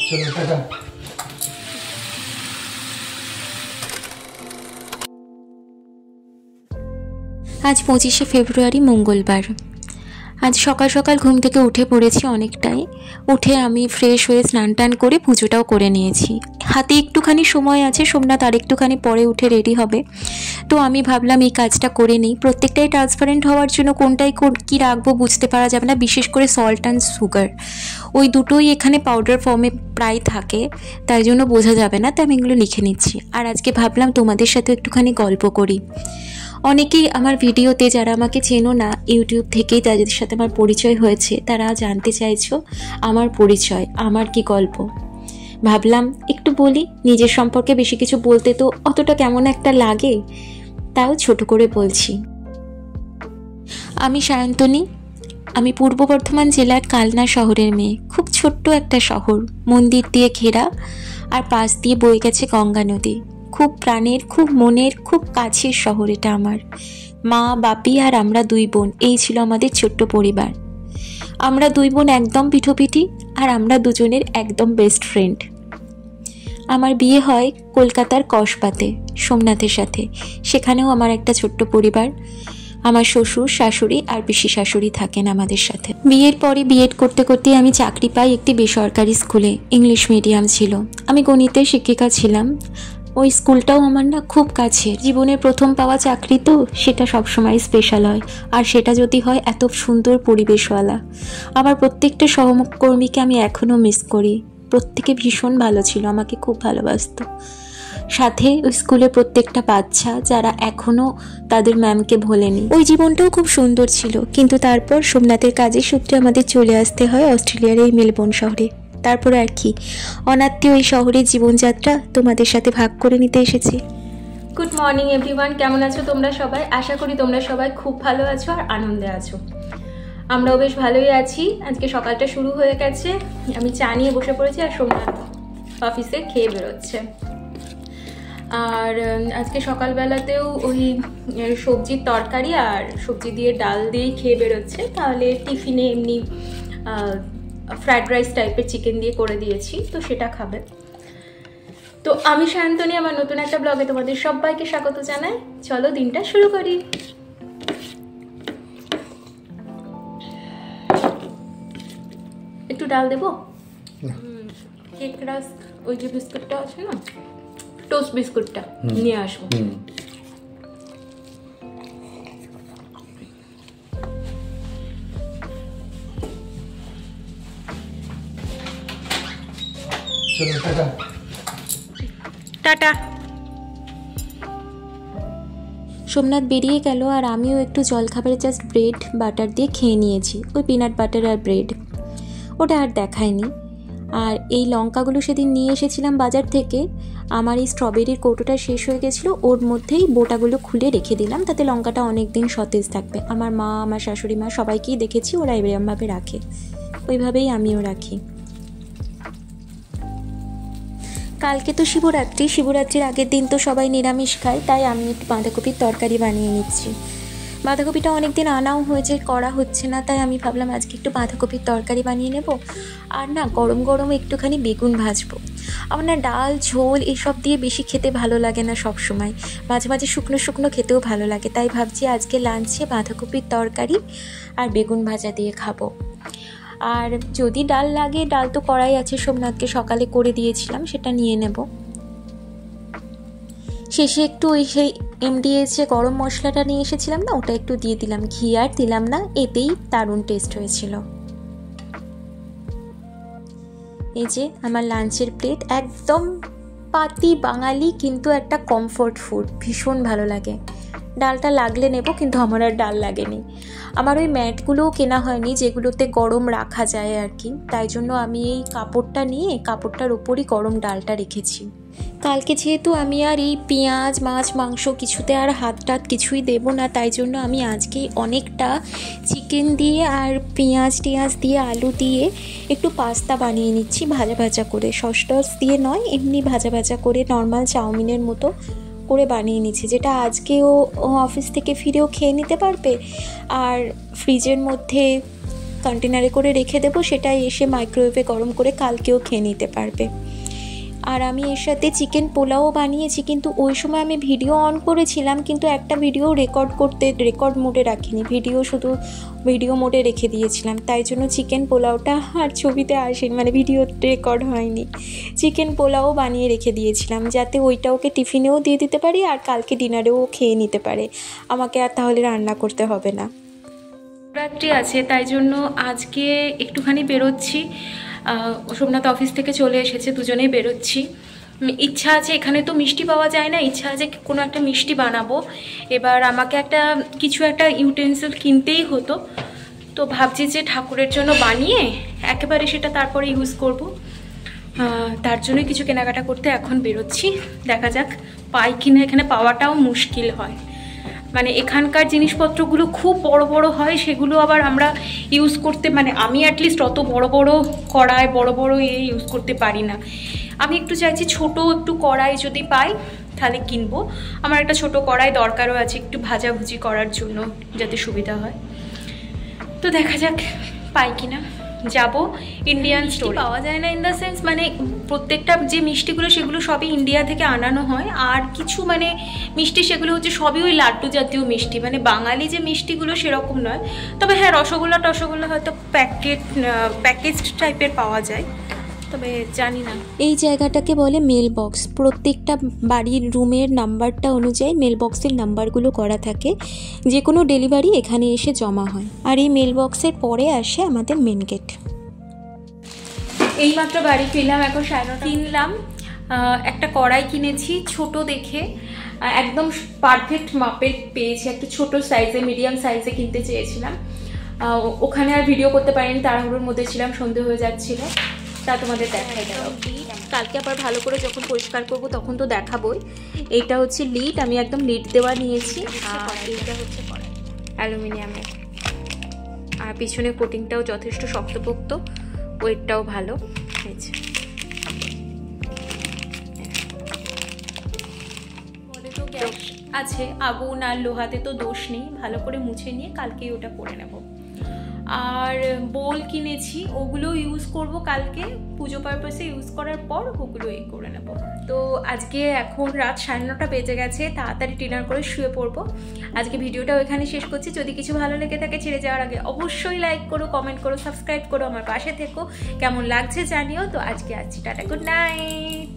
চলো টাটা। আজ 25শে ফেব্রুয়ারি মঙ্গলবার। আজ সকাল সকাল ঘুম থেকে উঠে পড়েছি অনেকটাই। উঠে আমি ফ্রেশ হয়ে স্নান টান করে পুজোটাও করে নিয়েছি। হাতে একটুখানি সময় আছে, সোমনাথ আর একটুখানি পরে উঠে রেডি হবে, তো আমি ভাবলাম এই কাজটা করে নিই। প্রত্যেকটাই ট্রান্সপারেন্ট হওয়ার জন্য কোনটাই কী রাখবো বুঝতে পারা যাবে না, বিশেষ করে সল্ট অ্যান্ড সুগার, ওই দুটোই এখানে পাউডার ফর্মে প্রায় থাকে, তাই জন্য বোঝা যাবে না, তাই আমি এগুলো লিখে নিচ্ছি। আর আজকে ভাবলাম তোমাদের সাথে একটুখানি গল্প করি। অনেকেই আমার ভিডিওতে, যারা আমাকে চেনো না ইউটিউব থেকেই, তাদের সাথে আমার পরিচয় হয়েছে, তারা জানতে চাইছো আমার পরিচয়, আমার কি গল্প। ভাবলাম একটু বলি, নিজের সম্পর্কে বেশি কিছু বলতে তো অতটা কেমন একটা লাগে, তাও ছোট করে বলছি। আমি সায়ন্তনী, আমি পূর্ব বর্ধমান জেলার কালনা শহরের মেয়ে। খুব ছোট্ট একটা শহর, মন্দির দিয়ে ঘেরা, আর পাশ দিয়ে বয়ে গেছে গঙ্গা নদী। খুব প্রাণের, খুব মনের, খুব কাছের শহর এটা আমার। মা, বাপি আর আমরা দুই বোন, এই ছিল আমাদের ছোট্ট পরিবার। আমরা দুই বোন একদম পিঠোপিঠি, আর আমরা দুজনের একদম বেস্ট ফ্রেন্ড। আমার বিয়ে হয় কলকাতার কসবাতে সোমনাথের সাথে। সেখানেও আমার একটা ছোট্ট পরিবার, আমার শ্বশুর, শাশুড়ি আর পিসি শাশুড়ি থাকেন আমাদের সাথে। বিয়ের পরে বিএড করতে করতে আমি চাকরি পাই একটি বেসরকারি স্কুলে, ইংলিশ মিডিয়াম ছিল। আমি গণিতের শিক্ষিকা ছিলাম। ওই স্কুলটাও আমার না খুব কাছে, জীবনের প্রথম পাওয়া চাকরি তো, সেটা সবসময় স্পেশাল হয়, আর সেটা যদি হয় এত সুন্দর পরিবেশওয়ালা। আমার প্রত্যেকটা সহকর্মীকে আমি এখনও মিস করি, প্রত্যেকে ভীষণ ভালো ছিল, আমাকে খুব ভালোবাসতো। সাথে ওই স্কুলে প্রত্যেকটা বাচ্চা যারা এখনও তাদের ম্যামকে ভোলেনি। ওই জীবনটাও খুব সুন্দর ছিল, কিন্তু তারপর সোমনাথের কাজের সূত্রে আমাদের চলে আসতে হয় অস্ট্রেলিয়ার এই মেলবোর্ন শহরে। তারপর আর কি, অনাত্মীয় এই শহরের জীবনযাত্রা তোমাদের সাথে ভাগ করে নিতে এসেছি। গুড মর্নিং এভরিওয়ান, কেমন আছো তোমরা সবাই? আশা করি তোমরা সবাই খুব ভালো আছো আর আনন্দে আছো। আমরাও বেশ ভালোই আছি। আজকে সকালটা শুরু হয়ে গেছে, আমি চা নিয়ে বসে পড়েছি, আর সোমনাথ অফিসে খেয়ে বেরোচ্ছে। আর আজকে সকালবেলাতেও ওই সবজির তরকারি আর সবজি দিয়ে ডাল দিয়েই খেয়ে বেরোচ্ছে। তাহলে টিফিনে এমনি ফ্রাইড রাইস টাইপের চিকেন দিয়ে করে দিয়েছি, তো সেটা খাবে। তো আমি সায়ন্তনী, আমার নতুন একটা ব্লগে তোমাদের সবাইকে স্বাগত জানাই। চলো দিনটা শুরু করি। একটু ডাল দেবো? কেক রাস্ক, ওই যে বিস্কুটটা আছে না, টোস্ট বিস্কুটটা নিয়ে আসবো। চলো টাটা। টাটা। সোমনাথ বেরিয়ে গেল, আর আমিও একটু জলখাবারে জাস্ট ব্রেড বাটার দিয়ে খেয়ে নিয়েছি, ওই পিনাট বাটার আর ব্রেড, ওটা আর দেখায়নি। আর এই লঙ্কাগুলো সেদিন নিয়ে এসেছিলাম বাজার থেকে, আমার এই স্ট্রবেরির কৌটোটা শেষ হয়ে গেছিলো, ওর মধ্যেই বোটাগুলো খুলে রেখে দিলাম, তাতে লঙ্কাটা অনেক দিন সতেজ থাকবে। আমার মা, আমার শাশুড়ি মা সবাইকেই দেখেছি ওরা এরকমভাবে রাখে, ওইভাবেই আমিও রাখি। কালকে তো শিবরাত্রি, শিবরাত্রির আগের দিন তো সবাই নিরামিষ খায়, তাই আমি একটু বাঁধাকপির তরকারি বানিয়ে নিচ্ছি। বাঁধাকপিটা অনেক দিন আনাও হয়েছে, করা হচ্ছে না, তাই আমি ভাবলাম আজকে একটু বাঁধাকপির তরকারি বানিয়ে নেব। আর না, গরম গরম একটুখানি বেগুন ভাজবো। আমার না ডাল ঝোল এসব দিয়ে বেশি খেতে ভালো লাগে না সব সময়, মাঝে মাঝে শুকনো শুকনো খেতেও ভালো লাগে, তাই ভাবছি আজকে লাঞ্চে বাঁধাকপির তরকারি আর বেগুন ভাজা দিয়ে খাবো। আর যদি ডাল লাগে, ডাল তো করাই আছে, সোমনাথকে সকালে করে দিয়েছিলাম, সেটা নিয়ে নেব। শেষে একটু ওই সেই এমডিএচে গরম মশলাটা নিয়ে এসেছিলাম না, ওটা একটু দিয়ে দিলাম, ঘি আর দিলাম না, এতেই দারুণ টেস্ট হয়েছিল। এই যে আমার লাঞ্চের প্লেট, একদম পাতি বাঙালি কিন্তু একটা কমফোর্ট ফুড, ভীষণ ভালো লাগে। ডালটা লাগলে নেব, কিন্তু আমার আর ডাল লাগেনি। আমার ওই ম্যাটগুলোও কেনা হয়নি যেগুলোতে গরম রাখা যায় আর কি, তাই জন্য আমি এই কাপড়টা নিয়ে কাপড়টার ওপরই গরম ডালটা রেখেছি। কালকে যেহেতু আমি আর এই পেঁয়াজ, মাছ, মাংস কিছুতে আর হাত টাত কিছুই দেবো না, তাই জন্য আমি আজকেই অনেকটা চিকেন দিয়ে আর পেঁয়াজ টিয়াজ দিয়ে আলু দিয়ে একটু পাস্তা বানিয়ে নিচ্ছি, ভাজা ভাজা করে, সস টস দিয়ে নয়, এমনি ভাজা ভাজা করে নর্মাল চাউমিনের মতো করে বানিয়ে নিচ্ছি, যেটা আজকেও অফিস থেকে ফিরেও খেয়ে নিতে পারবে। আর ফ্রিজের মধ্যে কন্টেনারে করে রেখে দেবো, সেটাই এসে মাইক্রোওয়েভে গরম করে কালকেও খেয়ে নিতে পারবে। আর আমি এর সাথে চিকেন পোলাও বানিয়েছি, কিন্তু ওই সময় আমি ভিডিও অন করেছিলাম, কিন্তু একটা ভিডিও রেকর্ড মোডে রাখিনি, শুধু ভিডিও মোডে রেখে দিয়েছিলাম, তাই জন্য চিকেন পোলাওটা আর ছবিতে আসেনি, মানে ভিডিও রেকর্ড হয়নি। চিকেন পোলাও বানিয়ে রেখে দিয়েছিলাম যাতে ওইটা ওকে টিফিনেও দিয়ে দিতে পারি আর কালকে ডিনারেও খেয়ে নিতে পারে, আমাকে আর তাহলে রান্না করতে হবে না। রাত্রি আছে, তাই জন্য আজকে একটুখানি বেরোচ্ছি। সোমনাথ অফিস থেকে চলে এসেছে, দুজনেই বেরোচ্ছি। ইচ্ছা আছে, এখানে তো মিষ্টি পাওয়া যায় না, ইচ্ছা আছে কোনো একটা মিষ্টি বানাবো। এবার আমাকে কিছু একটা ইউটেন্সিল কিনতেই হতো, তো ভাবছি যে ঠাকুরের জন্য বানিয়ে একেবারে সেটা তারপরে ইউজ করব। তার জন্য কিছু কেনাকাটা করতে এখন বেরোচ্ছি, দেখা যাক পাই কিনা। এখানে পাওয়াটাও মুশকিল হয়, মানে এখানকার জিনিসপত্রগুলো খুব বড় বড় হয়, সেগুলো আবার আমরা ইউজ করতে, মানে আমি অ্যাটলিস্ট অত বড় বড় কড়াই বড় ইউজ করতে পারি না। আমি একটু চাইছি একটু কড়াই যদি পাই তাহলে কিনবো। আমার একটা ছোট কড়াই দরকারও আছে একটু ভাজাভুজি করার জন্য, যাতে সুবিধা হয়। তো দেখা যাক পাই কিনা। যাব ইন্ডিয়ান স্টোর, পাওয়া যায় না ইন দ্য সেন্স, মানে প্রত্যেকটা যে মিষ্টিগুলো সেগুলো সবই ইন্ডিয়া থেকে আনানো হয়, আর কিছু মানে মিষ্টি সেগুলো হচ্ছে সবই ওই লাড্ডু জাতীয় মিষ্টি, মানে বাঙালি যে মিষ্টিগুলো সেরকম নয়। তবে হ্যাঁ, রসগোল্লা হয়তো প্যাকেজড টাইপের পাওয়া যায়, তবে জানি না। এই জায়গাটাকে বলে মেল বক্স। প্রত্যেকটা বাড়ির রুমের নাম্বারটা অনুযায়ী মেল বক্সের নাম্বারগুলো করা থাকে, যে কোনো ডেলিভারি এখানে এসে জমা হয়। আর এই মেল বক্সের পরে আসে আমাদের মেন গেট। এইমাত্র বাড়ি ফিরলাম, এখন 9:30 কিনলাম। একটা কড়াই কিনেছি ছোট দেখে, একদম পারফেক্ট মাপের পেয়েছি, একটু ছোট সাইজে, মিডিয়াম সাইজে কিনতে চেয়েছিলাম। ওখানে আর ভিডিও করতে পারিনি, তাড়াহুড়োর মধ্যে ছিলাম, সন্ধে হয়ে যাচ্ছিল, তা তোমাদের দেখাই গেল। কালকে আবার ভালো করে যখন পরিষ্কার করব তখন তো দেখাবোই। এইটা হচ্ছে লিড, আমি একদম লিড দেওয়া নিয়েছি। আর এইটা হচ্ছে কড়াই অ্যালুমিনিয়ামের, আর পিছনে কোটিংটাও যথেষ্ট শক্তপোক্ত, ওয়েটটাও ভালো হয়েছে। তো গ্যাস আছে, আগুন আর লোহাতে তো দোষ নেই, ভালো করে মুছে নিয়ে কালকেই ওটা করে নেব। আর বোল কিনেছি, ওগুলো ইউজ করব কালকে, পুজো পারপাসে ইউজ করার পর ওগুলো করে নেব। তো আজকে এখন রাত 9:30 বেজে গেছে, তাড়াতাড়ি ডিনার করে শুয়ে পড়বো। আজকে ভিডিওটাও এখানে শেষ করছি। যদি কিছু ভালো লেগে থাকে ছেড়ে যাওয়ার আগে অবশ্যই লাইক করো, কমেন্ট করো, সাবস্ক্রাইব করো, আমার পাশে থেকো। কেমন লাগছে জানিও। তো আজকে আসছি, টাটা, গুড নাইট।